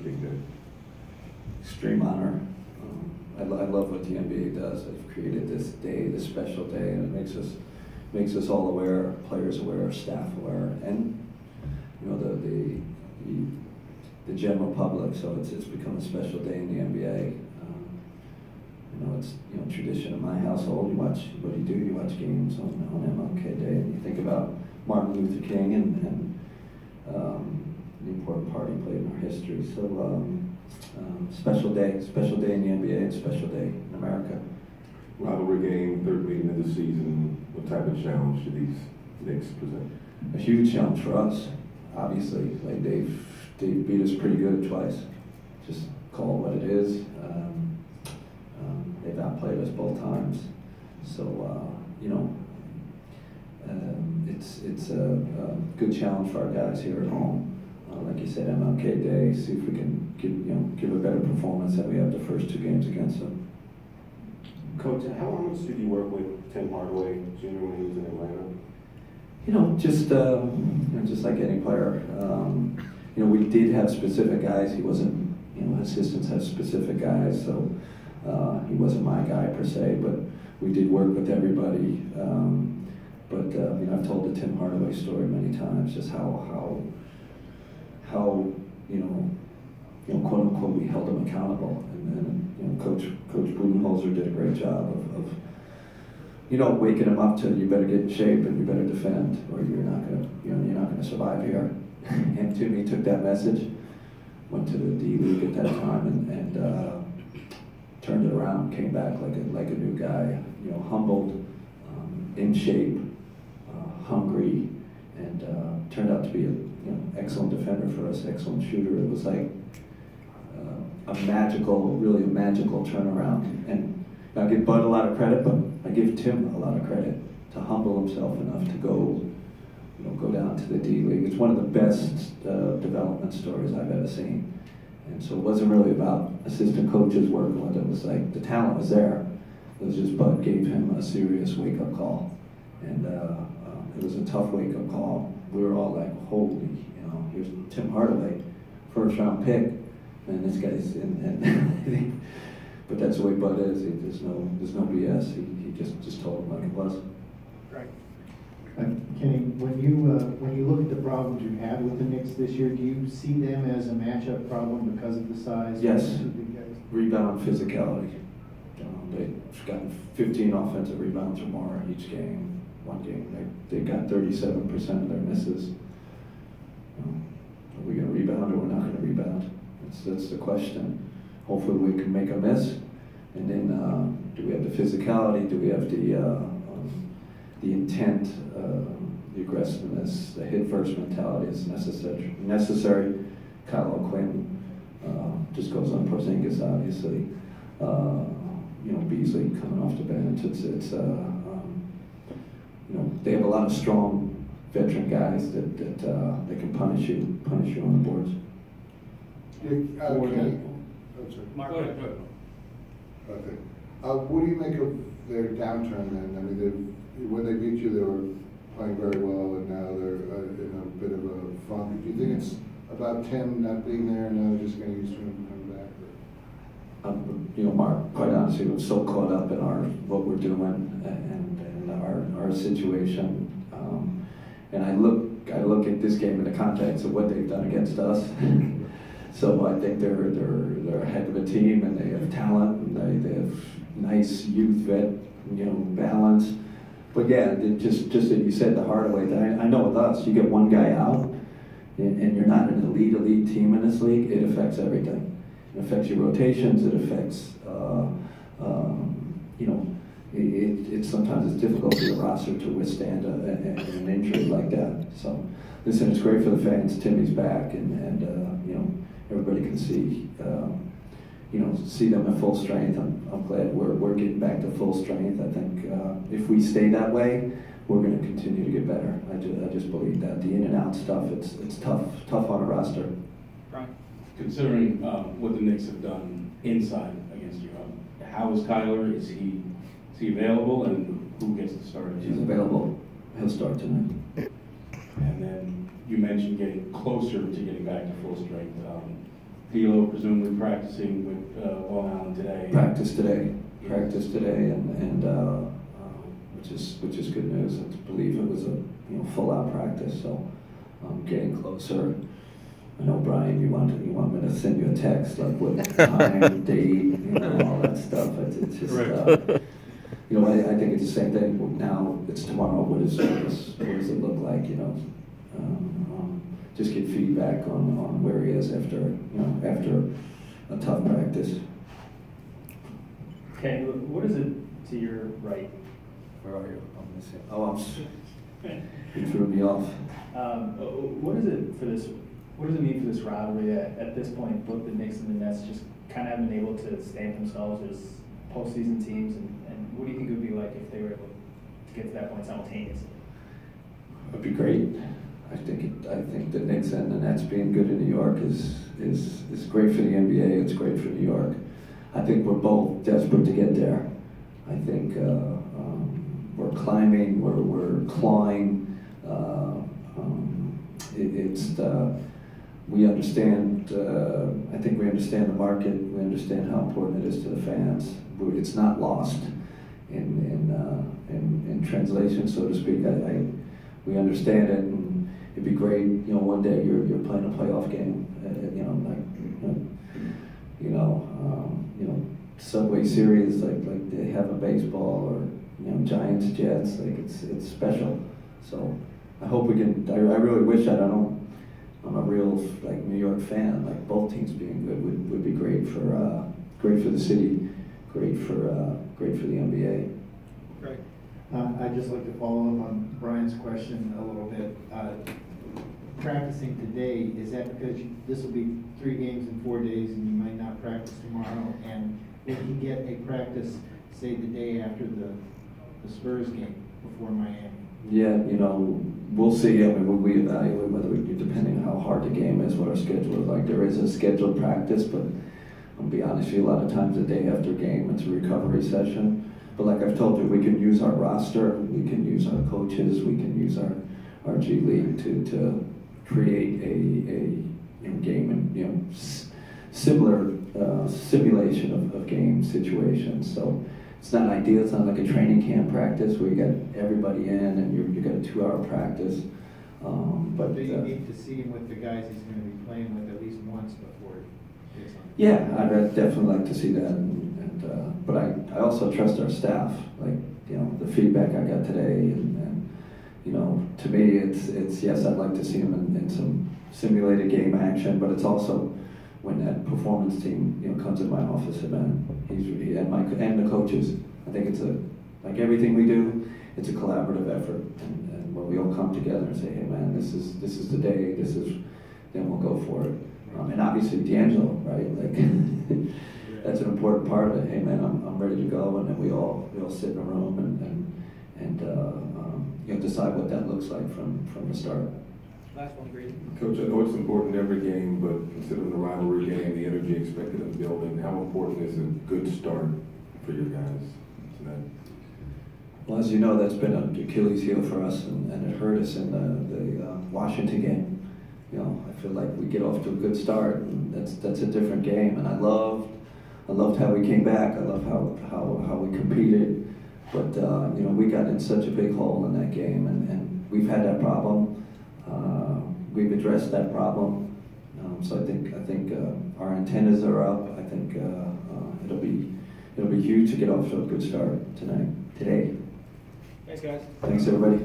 Big day. Extreme honor. I love what the NBA does. They've created this day, this special day, and it makes us all aware, players aware, staff aware, and you know the general public. So it's become a special day in the NBA. You know, it's tradition in my household. You watch what do? You watch games on MLK Day, and you think about Martin Luther King and the important part he played in our history. So special day in the NBA, and special day in America. Rivalry game, third meeting of the season. What type of challenge do these Knicks present? A huge challenge for us, obviously. Like they've beat us pretty good twice. Just call it what it is. They've outplayed us both times. So it's a good challenge for our guys here at home. Like you said, MLK Day. See if we can give a better performance than we have the first two games against them. Coach, how much did you work with Tim Hardaway Jr. when he was in Atlanta? Just like any player. We did have specific guys. He wasn't. Assistants have specific guys, so he wasn't my guy per se. But we did work with everybody. I've told the Tim Hardaway story many times, just how quote unquote we held him accountable, and Coach Budenholzer did a great job of waking him up to, you better get in shape and you better defend, or you're not gonna survive here. And Timmy took that message, went to the D League at that time, and turned it around, came back like a new guy, humbled, in shape, hungry, and turned out to be an excellent defender for us, excellent shooter. It was like really a magical turnaround. And I give Bud a lot of credit, but I give Tim a lot of credit to humble himself enough to go down to the D League. It's one of the best development stories I've ever seen. And so it wasn't really about assistant coaches working with it. It was like the talent was there. It was just Bud gave him a serious wake-up call. And it was a tough wake-up call. We were all like, holy, here's Tim Hardaway, first-round pick, and this guy's in. But that's the way Bud is. There's no BS. He just told him like it was. Right. Kenny, when you look at the problems you have with the Knicks this year, do you see them as a matchup problem because of the size? Yes. Of the big guys? Rebound physicality. They've gotten 15 offensive rebounds or more each game. One game, they got 37% of their misses. Are we going to rebound or we're not going to rebound? That's the question. Hopefully we can make a miss. And then do we have the physicality? Do we have the intent, the aggressiveness, the hit-first mentality is necessary. Kyle O'Quinn just goes on Porzingis, obviously. Beasley coming off the bench. They have a lot of strong veteran guys that they can punish you on the boards. Mark, go ahead. Okay. What do you make of their downturn then? I mean, when they beat you, they were playing very well, and now they're in a bit of a funk. Do you think it's about Tim not being there, and now they're just getting used to him coming back? Mark, quite honestly, was so caught up in what we're doing and our situation. And I look at this game in the context of what they've done against us. So I think they're a heck of a team, and they have talent, and they have nice youth vet, balance. But yeah, just that you said the Hardaway thing. I know with us, you get one guy out, and you're not an elite team in this league. It affects everything. It affects your rotations. It affects, sometimes it's difficult for your roster to withstand an injury like that. So, listen, it's great for the fans. Timmy's back, and everybody can see them at full strength. I'm glad we're getting back to full strength. I think if we stay that way, we're going to continue to get better. I just believe that. The in and out stuff, it's tough on a roster. Right. Considering what the Knicks have done inside against you, how is Kyler? Is he available, and who gets to start? He's available. He'll start tonight. And then you mentioned getting closer to getting back to full strength. D'Lo presumably practicing with Long Island today. Practice today, and which is good news. I believe it was a full out practice, so I'm getting closer. I know, Brian, you want me to send you a text like what time, date, all that stuff. It's just I think it's the same thing. Now it's tomorrow. What does it look like? Just get feedback on where he is after a tough practice. Okay, what is it to your right? Where are you? You threw me off. What is it for this? What does it mean for this rivalry that at this point both the Knicks and the Nets just kind of have been able to stamp themselves as postseason teams? And what do you think it would be like if they were able to get to that point simultaneously? It'd be great. I think the Knicks and the Nets being good in New York is great for the NBA. It's great for New York. I think we're both desperate to get there. I think we're climbing, we're clawing. We understand. I think we understand the market. We understand how important it is to the fans. It's not lost in translation, so to speak. We understand it, and it'd be great. One day you're playing a playoff game. Subway Series like they have in baseball, or Giants Jets. Like it's special. So I hope we can. I really wish I'm a real New York fan. Like both teams being good would be great for the city, great for the NBA. Right. I'd just like to follow up on Brian's question a little bit. Practicing today, is that because this will be 3 games in 4 days and you might not practice tomorrow? And if you get a practice, say the day after the Spurs game before Miami? Yeah, we'll see. I mean, we evaluate whether depending on how hard the game is, what our schedule is like. There is a scheduled practice, but I'll be honest with you, a lot of times the day after game, it's a recovery session. But like I've told you, we can use our roster, we can use our coaches, we can use our G League to create a game and similar simulation of game situations. So it's not ideal. It's not like a training camp practice where you got everybody in and you got a 2-hour practice. But do you need to see him with the guys he's going to be playing with at least once before he gets on? Yeah, I'd definitely like to see that. But I also trust our staff. Like the feedback I got today, and to me it's yes, I'd like to see him in some simulated game action, but it's also when that performance team comes in my office and and the coaches. I think it's like everything we do, it's a collaborative effort, and when we all come together and say, hey man, this is the day, then we'll go for it. And obviously D'Angelo, right? Like that's an important part of it. Hey man, I'm ready to go, and then we all sit in a room and decide what that looks like from the start. Last one, Grady. Coach, I know it's important every game, but considering the rivalry game, the energy expected in the building, how important is a good start for your guys tonight? Well, as you know, that's been an Achilles heel for us, and it hurt us in the Washington game. I feel like we get off to a good start, and that's a different game. And I loved how we came back. I love how we competed. But we got in such a big hole in that game, and we've had that problem. We've addressed that problem. So I think our antennas are up. I think it'll be huge to get off to a good start today. Thanks, guys. Thanks, everybody.